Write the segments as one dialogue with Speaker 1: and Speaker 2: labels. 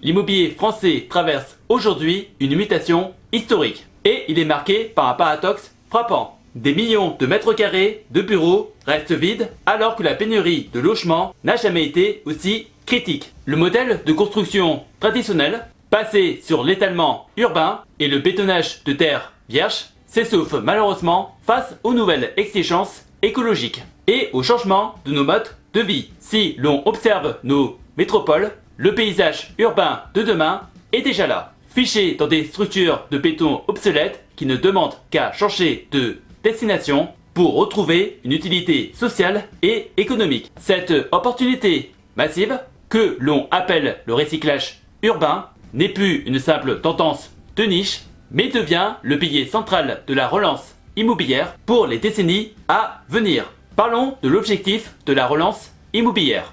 Speaker 1: L'immobilier français traverse aujourd'hui une mutation historique. Et il est marqué par un paradoxe frappant. Des millions de mètres carrés de bureaux restent vides alors que la pénurie de logements n'a jamais été aussi critique. Le modèle de construction traditionnel, basé sur l'étalement urbain et le bétonnage de terre vierge, s'essouffle malheureusement face aux nouvelles exigences écologiques et au changement de nos modes de vie. Si l'on observe nos métropoles, le paysage urbain de demain est déjà là, fiché dans des structures de béton obsolètes qui ne demandent qu'à changer de destination pour retrouver une utilité sociale et économique. Cette opportunité massive, que l'on appelle le recyclage urbain, n'est plus une simple tendance de niche, mais devient le pilier central de la relance immobilière pour les décennies à venir. Parlons de l'objectif de la relance immobilière.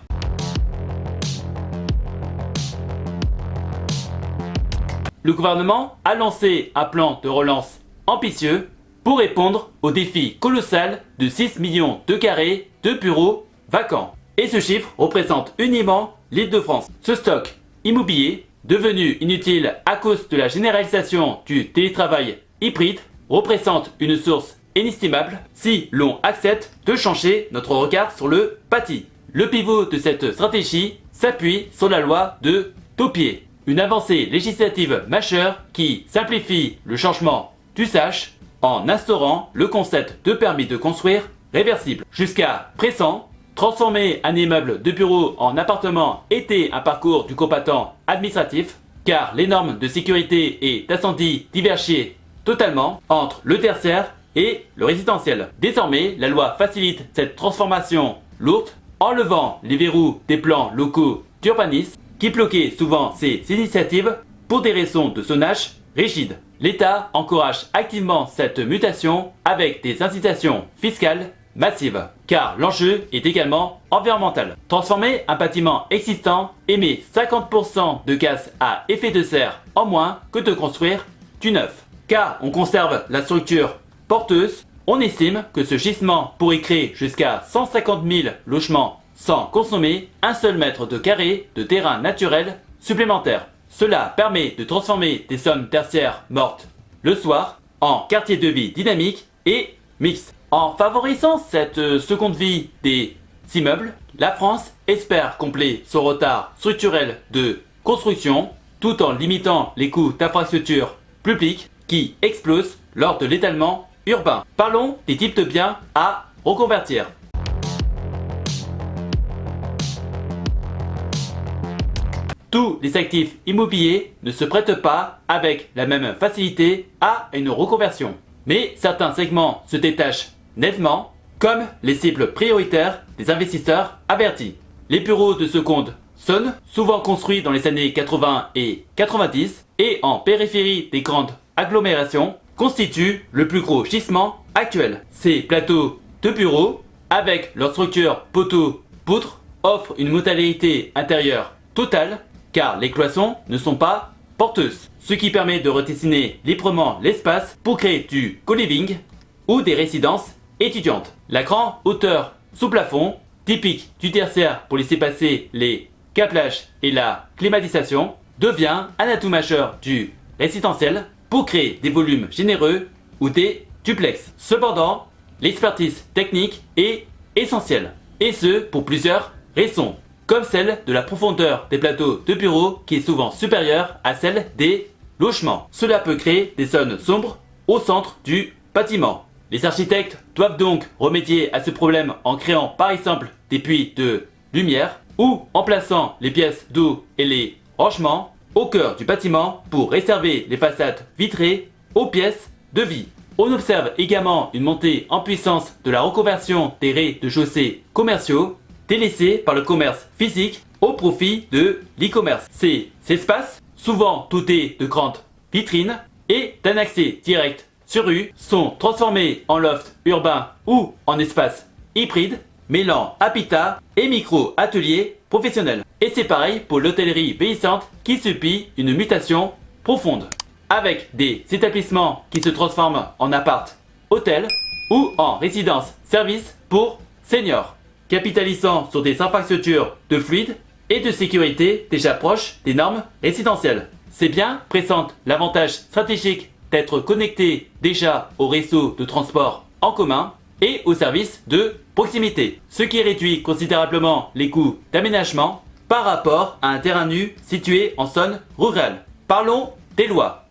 Speaker 1: Le gouvernement a lancé un plan de relance ambitieux pour répondre au défi colossal de 6 millions de carrés de bureaux vacants. Et ce chiffre représente uniquement l'Île-de-France. Ce stock immobilier, devenu inutile à cause de la généralisation du télétravail hybride, représente une source inestimable si l'on accepte de changer notre regard sur le bâti. Le pivot de cette stratégie s'appuie sur la loi de Taupier, une avancée législative majeure qui simplifie le changement d'usage en instaurant le concept de permis de construire réversible. Jusqu'à présent, transformer un immeuble de bureau en appartement était un parcours du combattant administratif, car les normes de sécurité et d'incendie divergeaient totalement entre le tertiaire et le résidentiel. Désormais, la loi facilite cette transformation lourde en levant les verrous des plans locaux d'urbanisme qui bloquaient souvent ces initiatives pour des raisons de zonage rigides. L'État encourage activement cette mutation avec des incitations fiscales massives, car l'enjeu est également environnemental. Transformer un bâtiment existant émet 50% de gaz à effet de serre en moins que de construire du neuf. Car on conserve la structure porteuse, on estime que ce gisement pourrait créer jusqu'à 150 000 logements sans consommer un seul mètre de carré de terrain naturel supplémentaire. Cela permet de transformer des zones tertiaires mortes le soir en quartiers de vie dynamiques et mixtes. En favorisant cette seconde vie des immeubles, la France espère combler son retard structurel de construction tout en limitant les coûts d'infrastructures publiques qui explosent lors de l'étalement urbain. Parlons des types de biens à reconvertir. Tous les actifs immobiliers ne se prêtent pas avec la même facilité à une reconversion. Mais certains segments se détachent nettement, comme les cibles prioritaires des investisseurs avertis. Les bureaux de seconde zone, souvent construits dans les années 80 et 90 et en périphérie des grandes agglomérations, constituent le plus gros gisement actuel. Ces plateaux de bureaux, avec leur structure poteau-poutre, offrent une modalité intérieure totale, car les cloisons ne sont pas porteuses, ce qui permet de redessiner librement l'espace pour créer du co-living ou des résidences étudiantes. La grande hauteur sous plafond, typique du tertiaire pour laisser passer les câblages et la climatisation, devient un atout majeur du résidentiel pour créer des volumes généreux ou des duplex. Cependant, l'expertise technique est essentielle, et ce pour plusieurs raisons, comme celle de la profondeur des plateaux de bureaux qui est souvent supérieure à celle des logements. Cela peut créer des zones sombres au centre du bâtiment. Les architectes doivent donc remédier à ce problème en créant par exemple des puits de lumière ou en plaçant les pièces d'eau et les rangements au cœur du bâtiment pour réserver les façades vitrées aux pièces de vie. On observe également une montée en puissance de la reconversion des rez-de-chaussée commerciaux délaissés par le commerce physique au profit de l'e-commerce. Ces espaces, souvent dotés de grandes vitrines et d'un accès direct sur rue, sont transformés en loft urbain ou en espace hybride, mêlant habitat et micro-ateliers professionnels. Et c'est pareil pour l'hôtellerie vieillissante qui subit une mutation profonde, avec des établissements qui se transforment en appart-hôtel ou en résidence-service pour seniors, capitalisant sur des infrastructures de fluides et de sécurité déjà proche des normes résidentielles. Ces biens présentent l'avantage stratégique d'être connectés déjà au réseau de transport en commun et aux services de proximité, ce qui réduit considérablement les coûts d'aménagement par rapport à un terrain nu situé en zone rurale. Parlons des lois.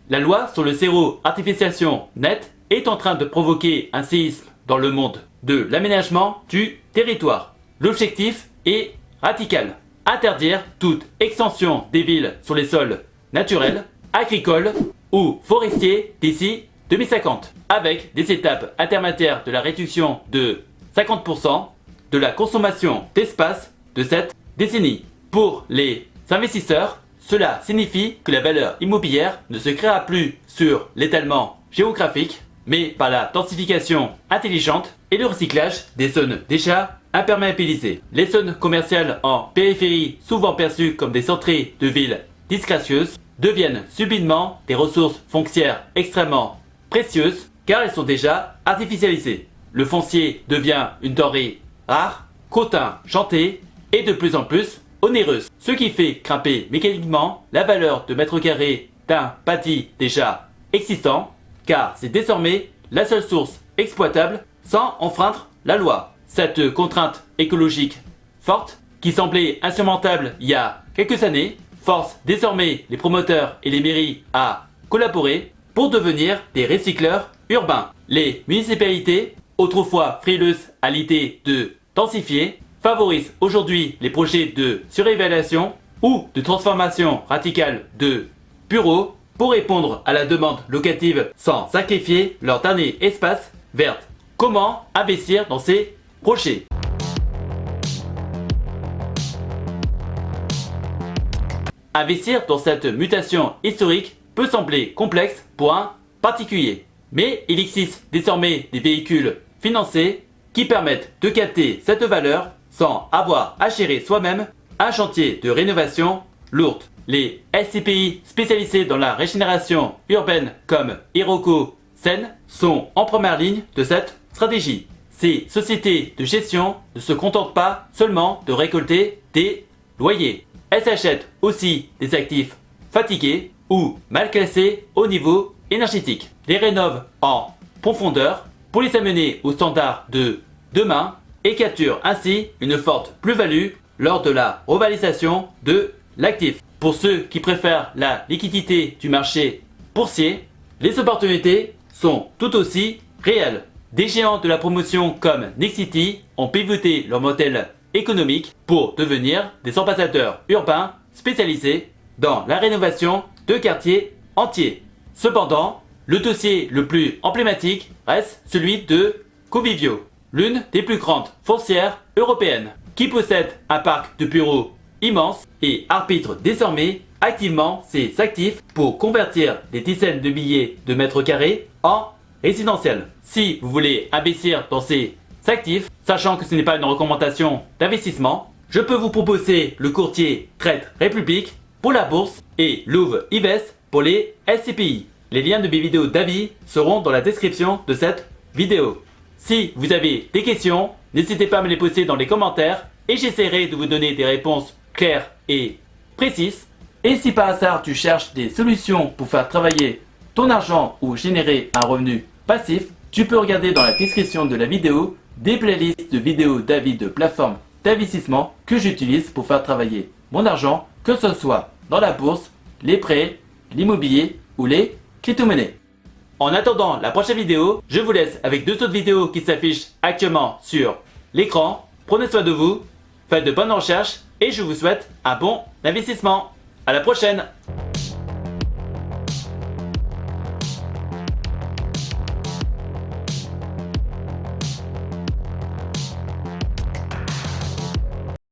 Speaker 1: La loi sur le zéro artificialisation nette est en train de provoquer un séisme dans le monde de l'aménagement du territoire. L'objectif est radical. Interdire toute extension des villes sur les sols naturels, agricoles ou forestiers d'ici 2050, avec des étapes intermédiaires de la réduction de 50% de la consommation d'espace de cette décennie. Pour les investisseurs, cela signifie que la valeur immobilière ne se créera plus sur l'étalement géographique, mais par la densification intelligente et le recyclage des zones déjà imperméabilisées. Les zones commerciales en périphérie, souvent perçues comme des entrées de villes disgracieuses, deviennent subitement des ressources foncières extrêmement précieuses car elles sont déjà artificialisées. Le foncier devient une denrée rare, contingentée et de plus en plus onéreuse, ce qui fait grimper mécaniquement la valeur de mètre carré d'un bâti déjà existant, car c'est désormais la seule source exploitable sans enfreindre la loi. Cette contrainte écologique forte, qui semblait insurmontable il y a quelques années, force désormais les promoteurs et les mairies à collaborer pour devenir des recycleurs urbains. Les municipalités, autrefois frileuses à l'idée de densifier, favorisent aujourd'hui les projets de surévaluation ou de transformation radicale de bureaux pour répondre à la demande locative sans sacrifier leur dernier espace vert. Comment investir dans ces projets? Investir dans cette mutation historique peut sembler complexe pour un particulier, mais il existe désormais des véhicules financés qui permettent de capter cette valeur sans avoir à gérer soi-même un chantier de rénovation lourde. Les SCPI spécialisés dans la régénération urbaine comme Iroko Sen sont en première ligne de cette stratégie. Ces sociétés de gestion ne se contentent pas seulement de récolter des loyers. Elles achètent aussi des actifs fatigués ou mal classés au niveau énergétique, les rénovent en profondeur pour les amener aux standards de demain et capturent ainsi une forte plus-value lors de la revalorisation de l'actif. Pour ceux qui préfèrent la liquidité du marché boursier, les opportunités sont tout aussi réelles. Des géants de la promotion comme Nexity ont pivoté leur modèle économique pour devenir des ambassadeurs urbains spécialisés dans la rénovation de quartiers entiers. Cependant, le dossier le plus emblématique reste celui de Covivio, l'une des plus grandes foncières européennes, qui possède un parc de bureaux immense et arbitre désormais activement ses actifs pour convertir des dizaines de milliers de mètres carrés en résidentiels. Si vous voulez investir dans ces actifs, sachant que ce n'est pas une recommandation d'investissement, je peux vous proposer le courtier Trade Republic pour la bourse et Louvre Ives pour les SCPI. Les liens de mes vidéos d'avis seront dans la description de cette vidéo. Si vous avez des questions, n'hésitez pas à me les poser dans les commentaires et j'essaierai de vous donner des réponses claires et précises. Et si par hasard tu cherches des solutions pour faire travailler ton argent ou générer un revenu passif, tu peux regarder dans la description de la vidéo des playlists de vidéos d'avis de plateformes d'investissement que j'utilise pour faire travailler mon argent, que ce soit dans la bourse, les prêts, l'immobilier ou les crypto-monnaies. En attendant la prochaine vidéo, je vous laisse avec 2 autres vidéos qui s'affichent actuellement sur l'écran. Prenez soin de vous, faites de bonnes recherches et je vous souhaite un bon investissement. À la prochaine!